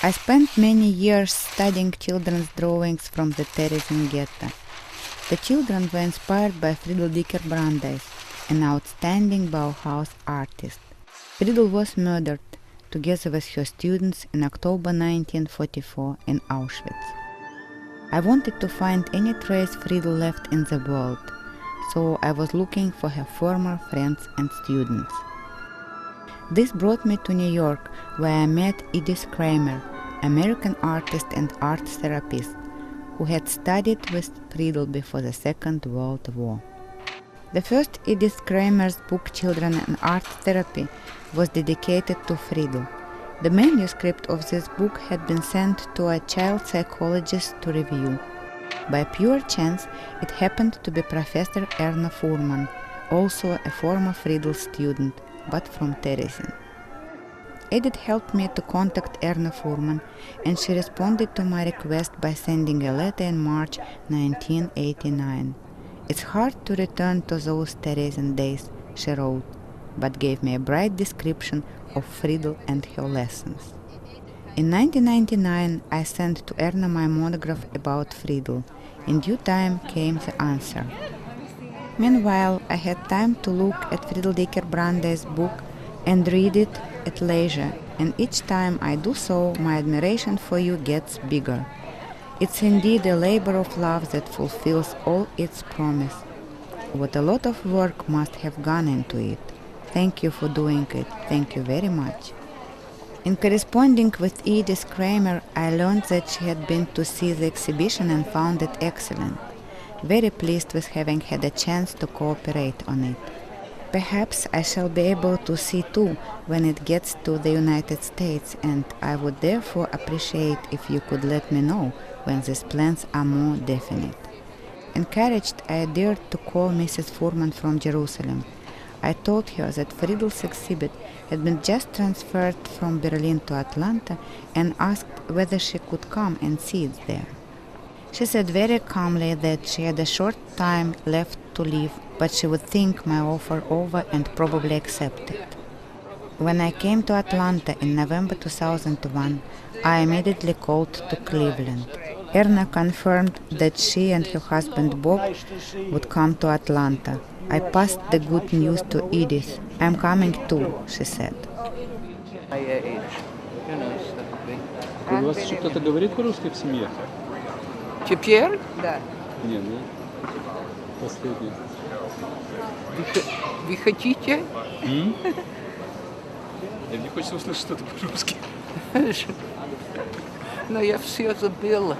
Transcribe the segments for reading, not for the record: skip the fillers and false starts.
I spent many years studying children's drawings from the Terezin ghetto. The children were inspired by Friedel Brandeis, an outstanding Bauhaus artist. Friedel was murdered, together with her students, in October 1944 in Auschwitz. I wanted to find any trace Friedel left in the world, so I was looking for her former friends and students. This brought me to New York, where I met Edith Kramer, American artist and art therapist, who had studied with Friedel before the Second World War. The first Edith Kramer's book, Children and Art Therapy, was dedicated to Friedel. The manuscript of this book had been sent to a child psychologist to review. By pure chance, it happened to be Professor Erna Furman, also a former Friedel student, but from Terezin. Edith helped me to contact Erna Furman, and she responded to my request by sending a letter in March 1989. "It's hard to return to those Terezin days," she wrote, but gave me a bright description of Friedel and her lessons. In 1999, I sent to Erna my monograph about Friedel. In due time came the answer. Meanwhile, I had time to look at Friedel Brandeis' book and read it at leisure, and each time I do so, my admiration for you gets bigger. It's indeed a labor of love that fulfills all its promise. What a lot of work must have gone into it. Thank you for doing it. Thank you very much. In corresponding with Edith Kramer, I learned that she had been to see the exhibition and found it excellent. Very pleased with having had a chance to cooperate on it. Perhaps I shall be able to see too when it gets to the United States, and I would therefore appreciate if you could let me know when these plans are more definite. Encouraged, I dared to call Mrs. Furman from Jerusalem. I told her that Friedel's exhibit had been just transferred from Berlin to Atlanta and asked whether she could come and see it there. She said very calmly that she had a short time left to live, but she would think my offer over and probably accept it. When I came to Atlanta in November 2001, I immediately called to Cleveland. Erna confirmed that she and her husband Bob would come to Atlanta. I passed the good news to Edith. "I'm coming too," she said. У вас еще кто-то говорит по-русски в семье? Теперь? Да. Нет, да? Последний. Вы хотите? Мне хочется услышать что-то по-русски. Но я все забыла.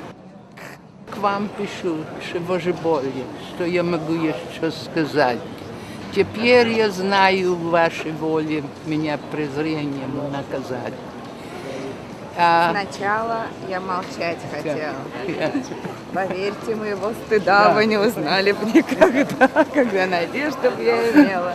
К вам пишу, что Боже более, что я могу еще сказать. Теперь я знаю вашей воле меня презрением наказать. Сначала я молчать хотела. Поверьте, моего стыда вы не узнали бы никогда, когда надежду б я имела.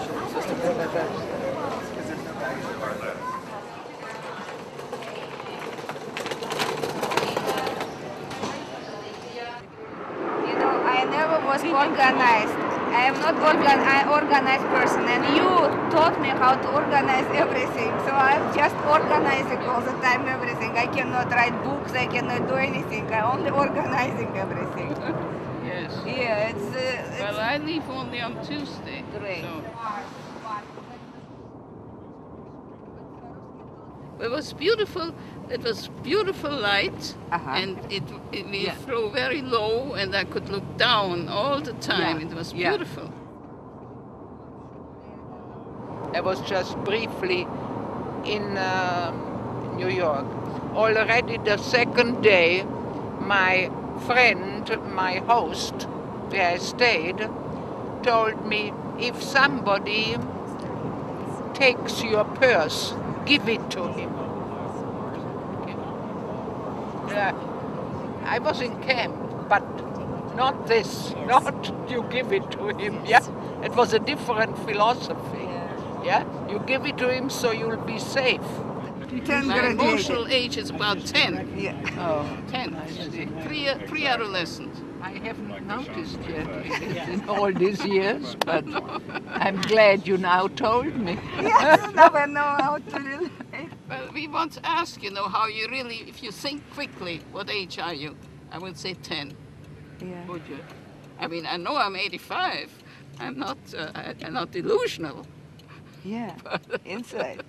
You know, I never was organized. I am not an organized person, and you taught me how to organize everything. So I'm just organizing all the time everything. I cannot write books, I cannot do anything. I'm only organizing everything. Yes. Yeah, it's Well, I leave only on Tuesday. Great. So. It was beautiful. It was beautiful light, and we flew very low, and I could look down all the time. Yeah. It was Yeah. beautiful. I was just briefly in New York. Already the second day, my friend, my host, where I stayed, told me, if somebody takes your purse, give it to him. I was in camp, but not this, not you give it to him, yeah? It was a different philosophy, yeah? You give it to him so you'll be safe. My emotional age is about 10. Yeah. Oh, 10. I see. Pre-adolescent. I haven't noticed yet in all these years, but I'm glad you now told me. Yes, now I know how to relate. Well, we once asked, how you really, if you think quickly, what age are you? I would say 10. Yeah. Would you? I mean, I know I'm 85. I'm not delusional. Yeah, inside.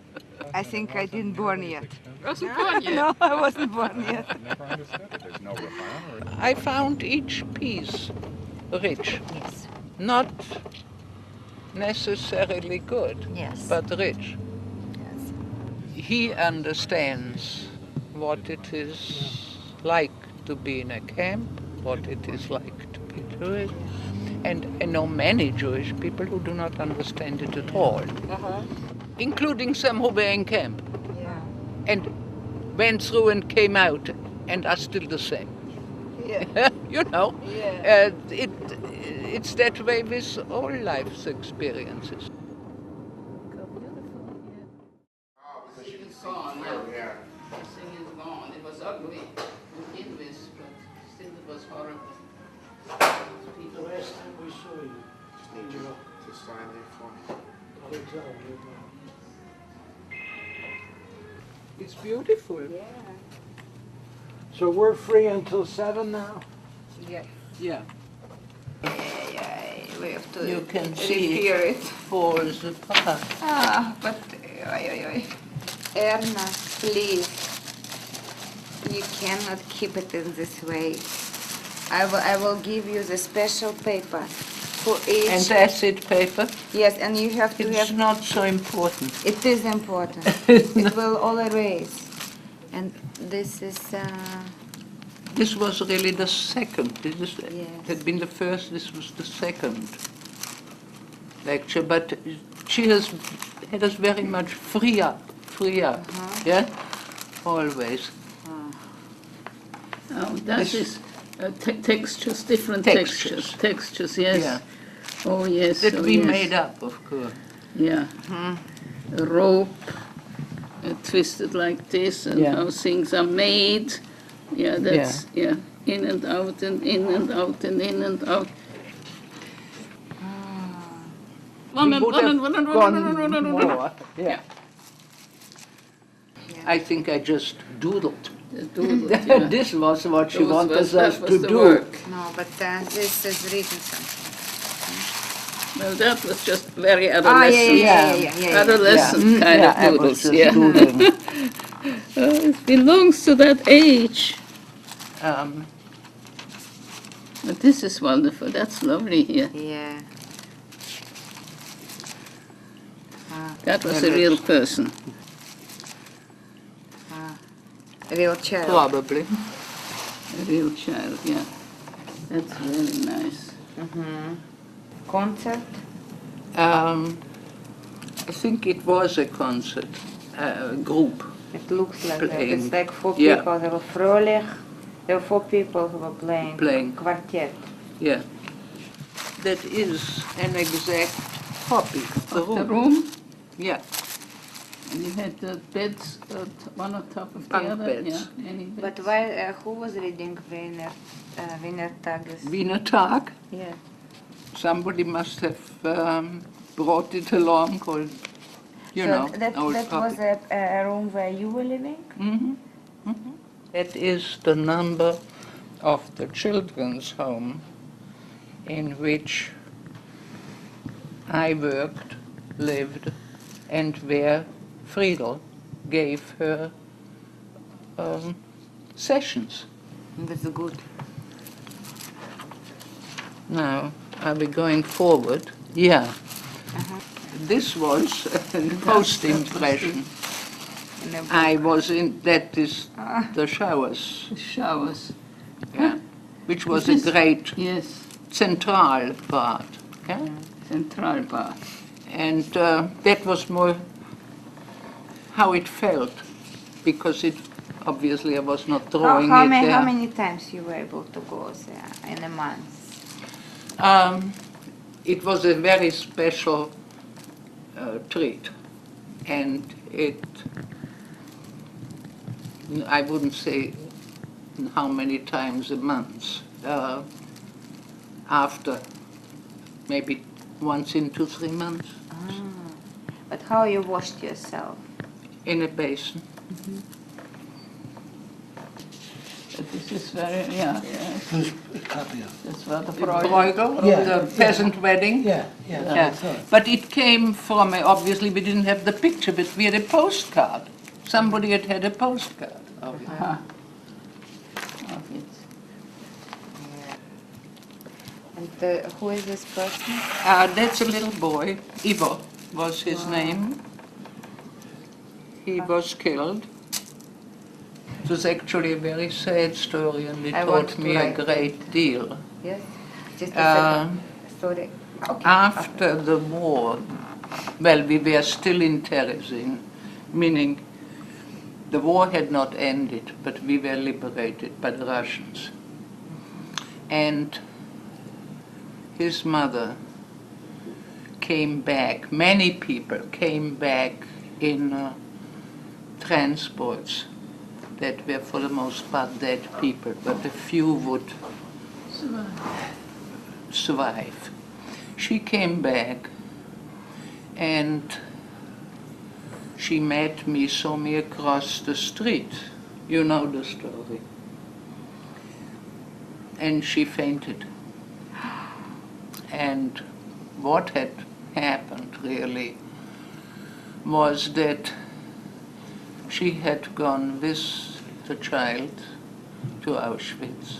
I think I didn't born yet. Wasn't born yet. No, I wasn't born yet. Never understood it. There's no refinement. I found each piece rich. Yes. Not necessarily good, Yes. but rich. Yes. He understands what it is like to be in a camp, what it is like to be Jewish. And I know many Jewish people who do not understand it at all, including some who were in camp Yeah. and went through and came out and are still the same. Yeah. Yeah. It's that way with all life's experiences. It's gone now. The thing is gone. It was ugly to begin with, but still it was horrible. The last time we saw you, To sign there for me. Alexander, It's beautiful. so we're free until 7 now? Yeah. Yeah. We have to You can see repair it. falls apart. But Erna, please, you cannot keep it in this way. I will give you the special paper for each. And acid paper? Yes, and you have to It's have. not so important. It is important. It will all erase. And this is. This was really the second. This Yes. had been the first, this was the second lecture, but she has had us very much freer, yeah? Always. Oh, that This- is textures, different Textures. Textures, yes. Yeah. Oh, yes. That oh, we yes. made up, of course. Yeah. A rope twisted like this, and Yeah. how things are made. Yeah, that's, yeah. In and out, and in and out, and in and out. We would have gone more. Yeah. I think I just doodled. Doodle, yeah. This was what she Those wanted was- us that was to the do. work. No, but this is written something. Well, that was just very Ah, adolescent. yeah. Adolescent kind Yeah, of I was doodles, just yeah. doodling. It belongs to that age. But this is wonderful. That's lovely here. Yeah. That was a real person. Real child. Probably. A real child, yeah. That's very nice. Concert. I think it was a concert, group. It looks like that. Playing. It's like 4 Yeah. people. There were Frolich. There were 4 people who were playing. Quartet. Yeah. That is an exact copy. The room, Yeah. and you had the beds, one on top of the Bunk other. beds. Yeah, any beds. But why? Who was reading Wiener Tages? Wiener Tag. Yeah. Somebody must have brought it along, or, that old was copy. a room where you were living? That is the number of the children's home in which I worked, lived, and where Friedel gave her sessions. That's good. Now, are we going forward? Yeah. This was a post-impression. I was in, that is the showers, The showers. yeah, which was a This is- great Yes, central part. Yeah? central bar. And that was more how it felt, because it obviously I was not drawing How it there. many times you were able to go there in a month? It was a very special treat, and I wouldn't say how many times a month, after maybe once in 2-3 months, But how you washed yourself? in a basin. But this is very, There's a copy of it. that's what the Bruegel, Yeah, the peasant wedding. Yeah. Yeah. But it came from, obviously we didn't have the picture, but we had a postcard. Somebody had a postcard of it. And who is this person? That's a little boy, Ivo was his name. He was killed. It was actually a very sad story, and it I want taught to me a write great deal. Yes? Just a second. Sorry. Okay. After the war, well, we were still in Terezin, meaning the war had not ended, but we were liberated by the Russians. And his mother came back, many people came back in transports that were for the most part dead people, but a few would survive. She came back and she met me, saw me across the street. You know the story. And she fainted. And what had happened really was that she had gone with the child to Auschwitz,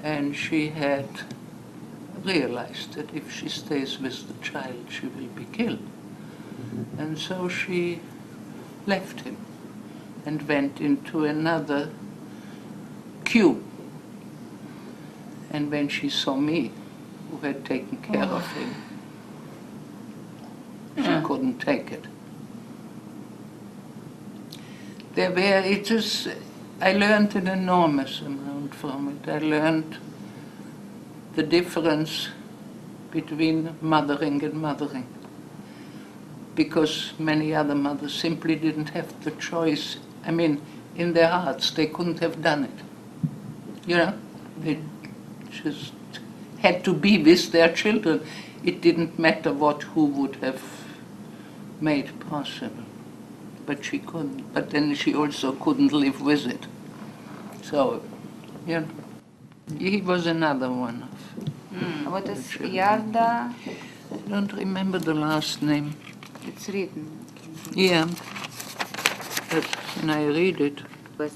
and she had realized that if she stays with the child, she will be killed. And so she left him and went into another queue. And when she saw me, who had taken care of him, she couldn't take it. I learned an enormous amount from it. I learned the difference between mothering and mothering, because many other mothers simply didn't have the choice. I mean, in their hearts, they couldn't have done it. You know, they just had to be with their children. It didn't matter who would have made possible. But she couldn't. But then she also couldn't live with it. So, you know, he was another one of. What is Yarda? I don't remember the last name. It's written. Yeah. But when I read it,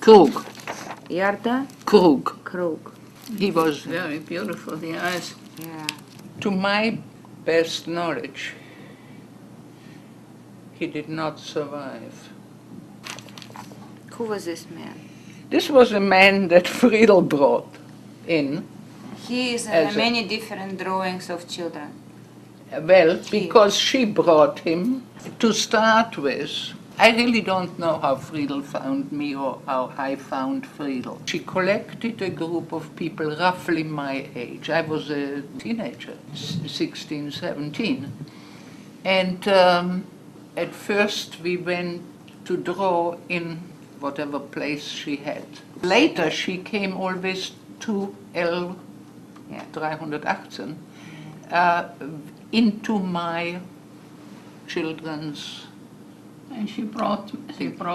Krug. Yarda Krug. He was, very beautiful, the eyes. Yeah. to my best knowledge, he did not survive. Who was this man? This was a man that Friedel brought in. He is As in a- many different drawings of children. Well, because she brought him to start with. I really don't know how Friedel found me or how I found Friedel. She collected a group of people roughly my age. I was a teenager, 16, 17. And at first we went to draw in whatever place she had. Later she came always to L 318 into my children's. And she brought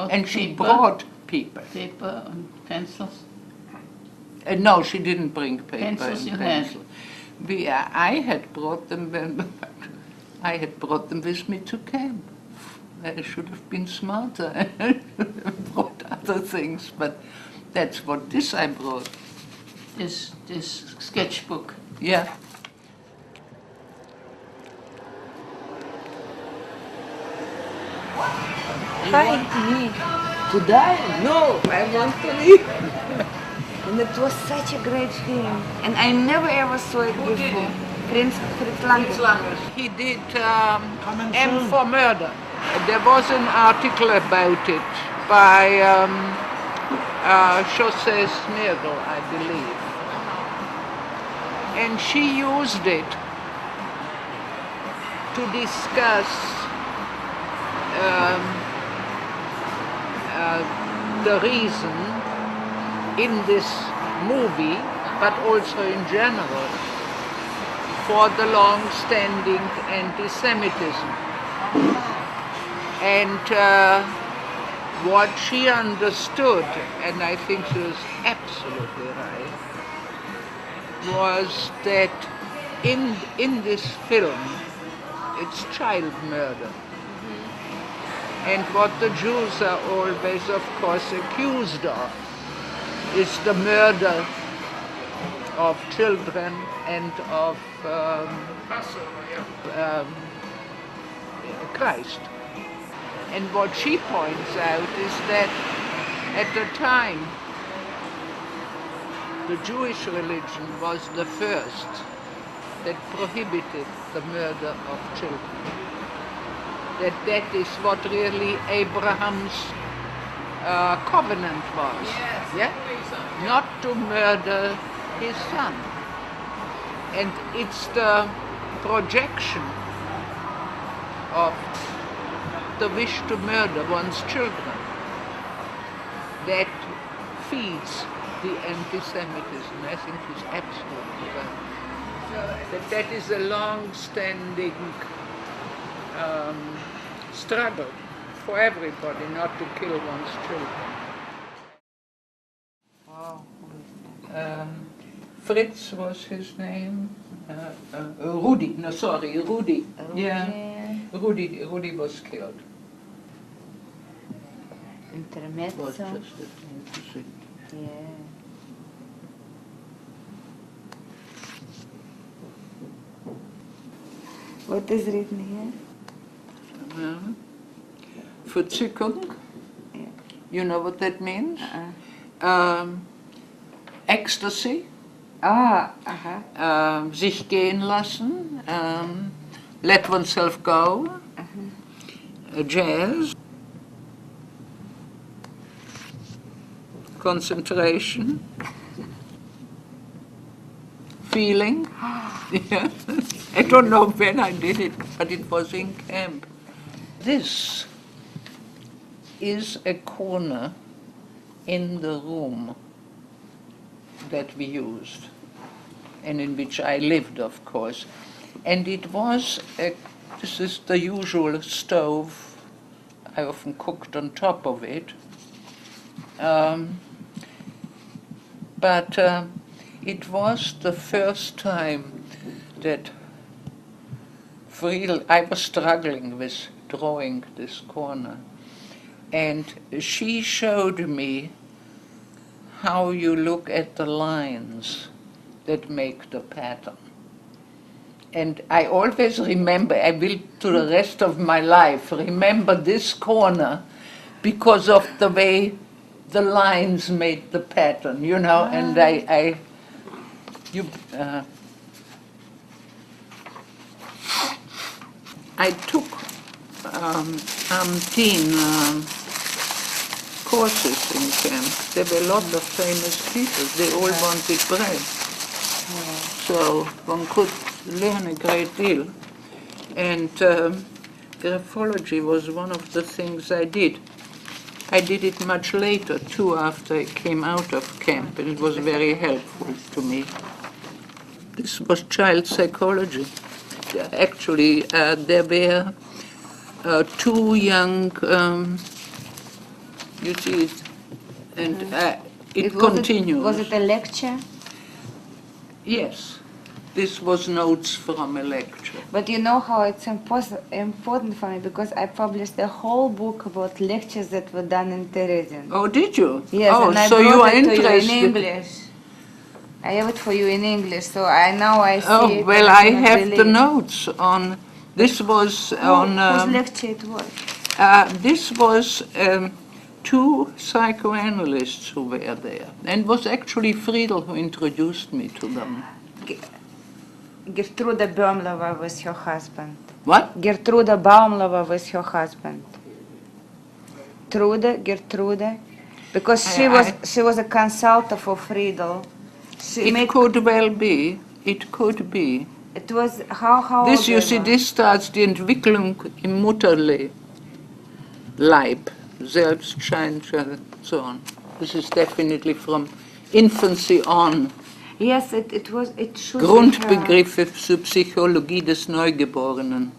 And she paper, brought people. paper and pencils. No, she didn't bring paper Pencils and you had. pencil. I had brought them I had brought them with me to camp. I should have been smarter and brought other things, but that's what I brought. This sketchbook. Yeah. Hi. To die? No, I want to live. And it was such a great film. And I never ever saw it before. Fritz Lang. He did M for Murder. There was an article about it by José Smirgel, I believe. And she used it to discuss the reason in this movie, but also in general, for the long-standing anti-Semitism. And what she understood, and I think she was absolutely right, was that in this film, it's child murder. And what the Jews are always, of course, accused of is the murder of children and of Christ. And what she points out is that at the time, the Jewish religion was the first that prohibited the murder of children. That is what really Abraham's covenant was. Yes, yeah? Not to murder his son. And it's the projection of the wish to murder one's children that feeds the anti-Semitism. I think is absolutely right. That is a long-standing struggle for everybody not to kill one's children. Wow. Fritz was his name. Rudy. Yeah. Rudy was killed. Intermezzo. Was just a thing to see. Yeah. What is written here? Verzickung. Yeah. You know what that means? Ecstasy. Sich gehen lassen. Let oneself go. Jazz. Concentration. Feeling. Yeah. I don't know when I did it, but it was in camp. This is a corner in the room that we used, and in which I lived, of course. And it was, this is the usual stove. I often cooked on top of it. But it was the first time that I was struggling with drawing this corner. And she showed me how you look at the lines that make the pattern. And I always remember, I will to the rest of my life remember this corner because of the way the lines made the pattern, you know, and I took 18 courses in camp. There were a lot of famous people. They all wanted bread. So one could learn a great deal. And graphology was one of the things I did. I did it much later, too, after I came out of camp, and it was very helpful to me. This was child psychology. Actually, there were two young, you see it, and it continues. Was it a lecture? Yes, this was notes from a lecture. But you know how it's important for me, because I published a whole book about lectures that were done in Terezin. Oh, did you? Yes, oh, and I so brought you are it to interested. you in English. I have it for you in English, so now I see Oh, it. well, I I cannot have the believe. notes on, this was on... Whose lecture it was? This was two psychoanalysts who were there, and it was actually Friedel who introduced me to them. Gertruda Baumlova was her husband. What? Gertruda Baumlova was her husband. Gertruda, because she was a consultant for Friedel. It could well be. It could be. It was how This, old you they see, were? this starts die Entwicklung im Mutterleib, Selbstschein, so on. This is definitely from infancy on. Yes, it was. It should be Grundbegriffe zur Psychologie des Neugeborenen.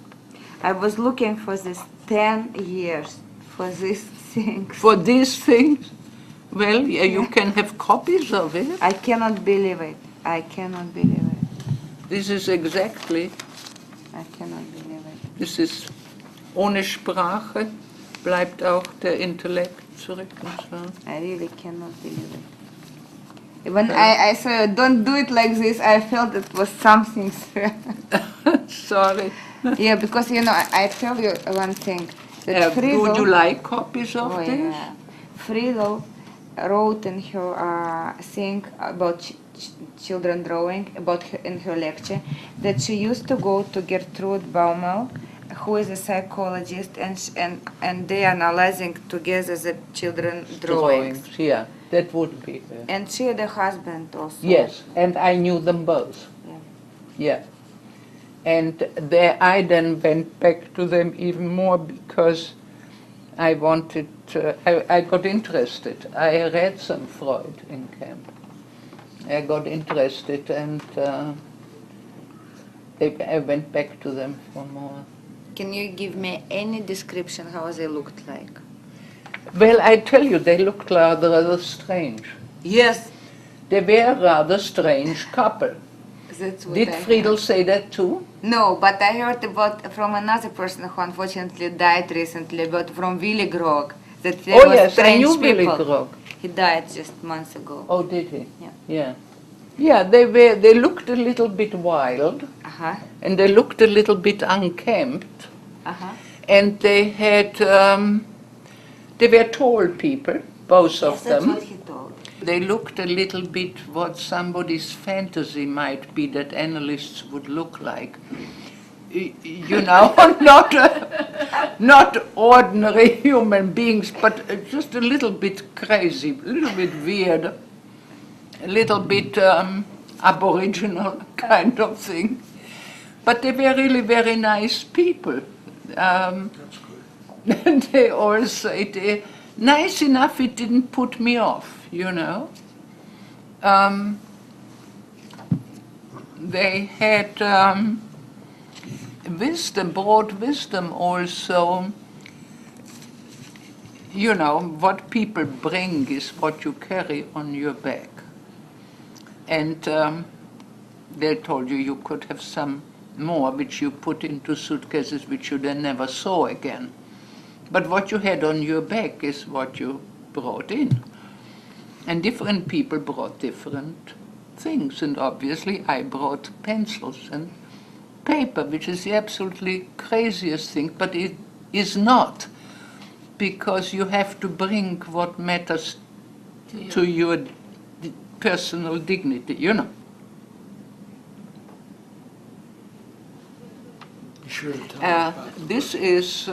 I was looking for this 10 years for this things. For these things? Well, yeah, you can have copies of it. I cannot believe it. I cannot believe it. This is exactly, I cannot believe it. this ist, ohne Sprache bleibt auch der Intellekt zurück und so. I really cannot believe it. When I said, don't do it like this, I felt it was something. Sorry. Yeah, because, you know, I tell you one thing. That Would you like copies of this? Yeah. Friedel wrote in her thing about children drawing, in her lecture, that she used to go to Gertrude Baumel, who is a psychologist, and they are analyzing together the children drawings. Yeah, that would be. And she had a husband also. Yes, and I knew them both. Yeah. And there I then went back to them even more because I wanted to, I got interested. I read some Freud in camp. I got interested and I went back to them for more. Can you give me any description how they looked like? Well, I tell you, they looked rather strange. Yes. They were a rather strange couple. That's what Did I Friedel heard. say that too? No, but I heard about from another person who unfortunately died recently, but from Willy Grog, that they Oh were yes, I strange knew Willy people. Grog. He died just months ago. Oh, did he? Yeah. Yeah. Yeah, they looked a little bit wild, and they looked a little bit unkempt, and they had, they were tall people, both of them. That's what he told. They looked a little bit what somebody's fantasy might be that analysts would look like. You know, not ordinary human beings, but just a little bit crazy, a little bit weird, a little bit aboriginal kind of thing. But they were really very nice people. And they all said, nice enough it didn't put me off, you know. They had wisdom, broad wisdom also. You know, what people bring is what you carry on your back. And they told you you could have some more which you put into suitcases which you then never saw again. But what you had on your back is what you brought in. And different people brought different things. And obviously I brought pencils and paper, which is the absolutely craziest thing, but it is not. Because you have to bring what matters to your personal dignity, you know. Sure, tell me about This is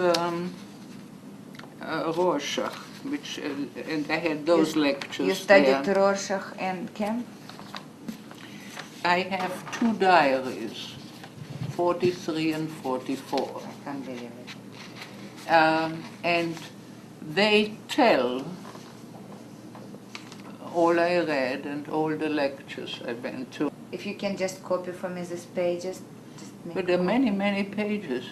Rorschach, which, and I had those lectures. You studied there. Rorschach and Kemp? I have two diaries, 43 and 44. I can't believe it. And they tell all I read and all the lectures I went to. If you can just copy for me these pages, just make But there are a many, many pages.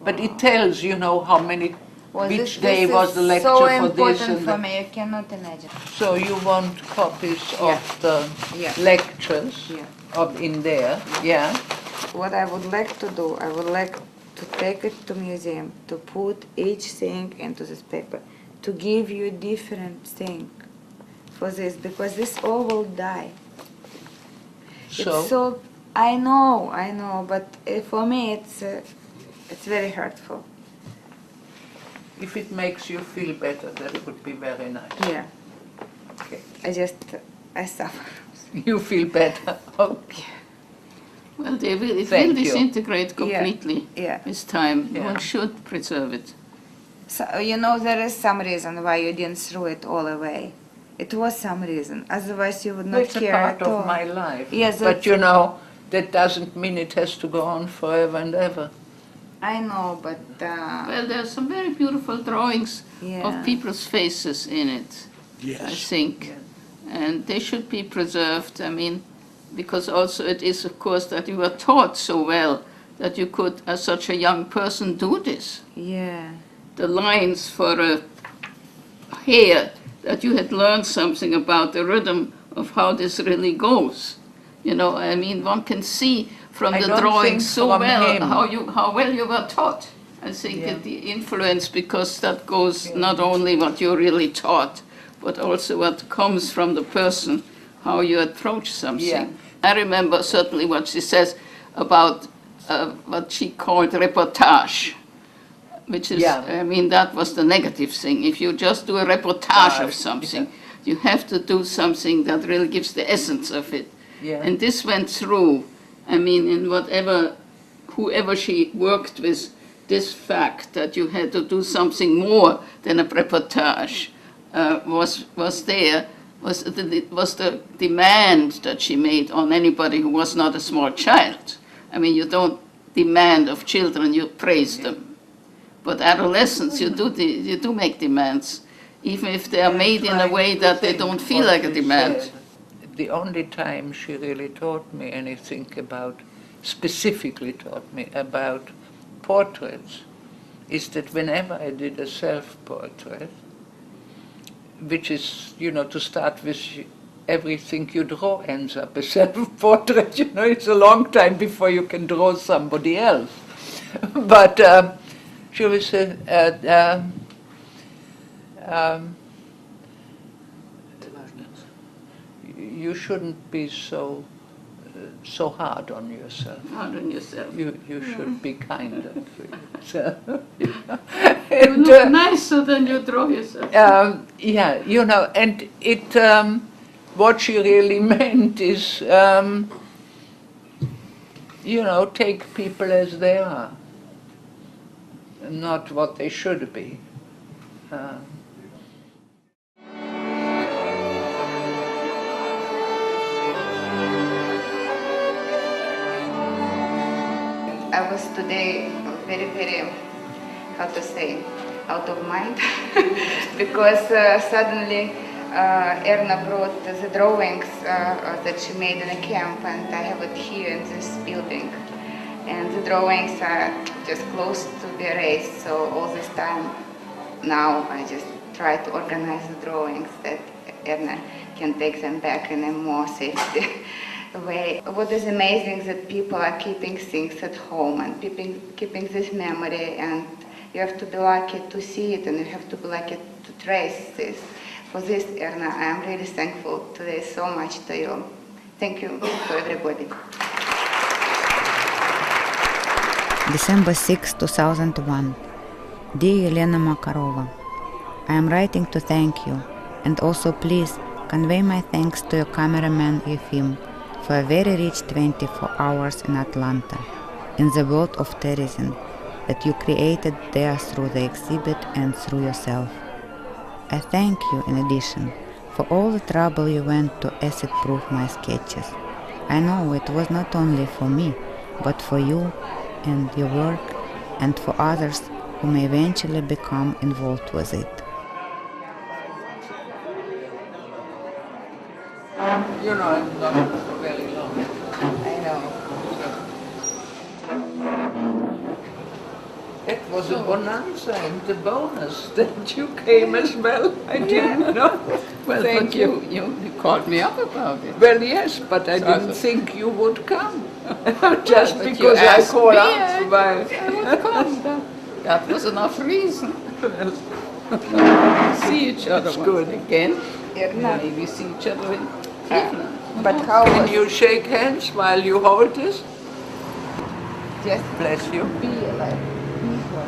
But it tells, you know, how many, Well, which this day is was the lecture so for this important and for that. me, you cannot imagine. So you want copies of the Yeah. lectures Yeah. of in there, yeah? What I would like to do, I would like to take it to museum, to put each thing into this paper, to give you a different thing for this, because this all will die. So, It's so, I know, but for me it's very hurtful. if it makes you feel better, that would be very nice. Yeah, Okay. I suffer. You feel better? Okay. Well, it will Thank you. disintegrate completely Yeah. with time. Yeah. One should preserve it. So, you know, there is some reason why you didn't throw it all away. It was some reason, otherwise you would not It's a care part at all. of my life. Yes, but you know, that doesn't mean it has to go on forever and ever. I know, but Well, there are some very beautiful drawings yeah. of people's faces in it, I Yes. think. And they should be preserved, I mean, because also it is, of course, that you were taught so well that you could, as such a young person, do this. Yeah. The lines for a hear that you had learned something about the rhythm of how this really goes. You know, I mean, one can see from the drawings so well how well you were taught. I think the influence, because that goes not only what you really taught, but also what comes from the person, how you approach something. Yeah. I remember certainly what she says about what she called reportage, which is, I mean, that was the negative thing. If you just do a reportage of something, you have to do something that really gives the essence of it. Yeah. And this went through, I mean, in whoever she worked with, this fact that you had to do something more than a reportage was there, was the demand that she made on anybody who was not a small child. I mean, you don't demand of children, you praise them. But adolescents, you do make demands, even if they are made in a way that they don't feel like a demand. The only time she really taught me anything specifically taught me about portraits, is that whenever I did a self-portrait, which is, you know, to start with, everything you draw ends up a self-portrait, you know, it's a long time before you can draw somebody else. But she was you shouldn't be so hard on yourself. Hard on yourself. You should be kinder to yourself. You look nicer than you draw yourself. Yeah, you know, and it, what she really meant is, you know, take people as they are, not what they should be. I was today very, very, how to say, out of mind, because suddenly Erna brought the drawings that she made in a camp, and I have it here in this building. And the drawings are just close to be erased, so all this time now I just try to organize the drawings that Erna can take them back in a more safety way. What is amazing is that people are keeping things at home and keeping this memory, and you have to be lucky to see it, and you have to be lucky to trace this. For this, Erna, I am really thankful today so much to you. Thank you for everybody. December 6, 2001. Dear Elena Makarova, I am writing to thank you, and also please convey my thanks to your cameraman LenFim for a very rich 24 hours in Atlanta, in the world of terrorism that you created there through the exhibit and through yourself. I thank you, in addition, for all the trouble you went to acid-proof my sketches. I know it was not only for me, but for you and your work, and for others who may eventually become involved with it. You know, I'm not for very long. I know. It was a bonanza and the bonus that you came as well. I didn't know. Well, thank you. You called me up about it. Well, yes, but I didn't think you would come. Just because I called out. I would come. That was enough reason. See each other once again. Maybe see each other in Cleveland. But how can you shake hands while you hold this? Just bless you. Be like peaceful.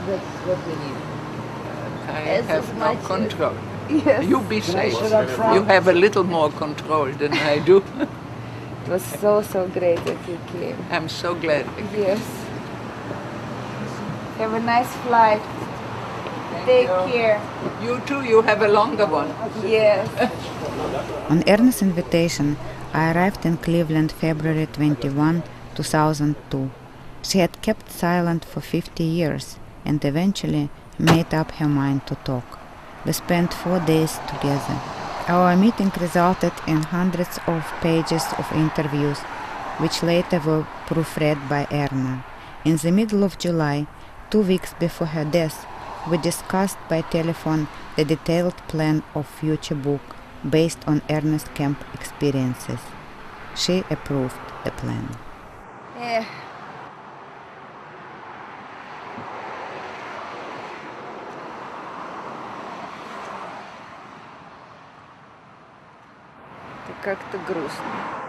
That's what we need. I have no control. Yes. You be safe. You have a little more control than I do. It was so great that you came. I'm so glad. Yes. Have a nice flight. Take care. You too, you have a longer one. Yes. On Erna's invitation, I arrived in Cleveland February 21, 2002. She had kept silent for 50 years and eventually made up her mind to talk. We spent 4 days together. Our meeting resulted in hundreds of pages of interviews, which later were proofread by Erna. In the middle of July, 2 weeks before her death, We discussed by telephone the detailed plan of future book based on Erna's camp experiences. She approved the plan. Как-то грустно.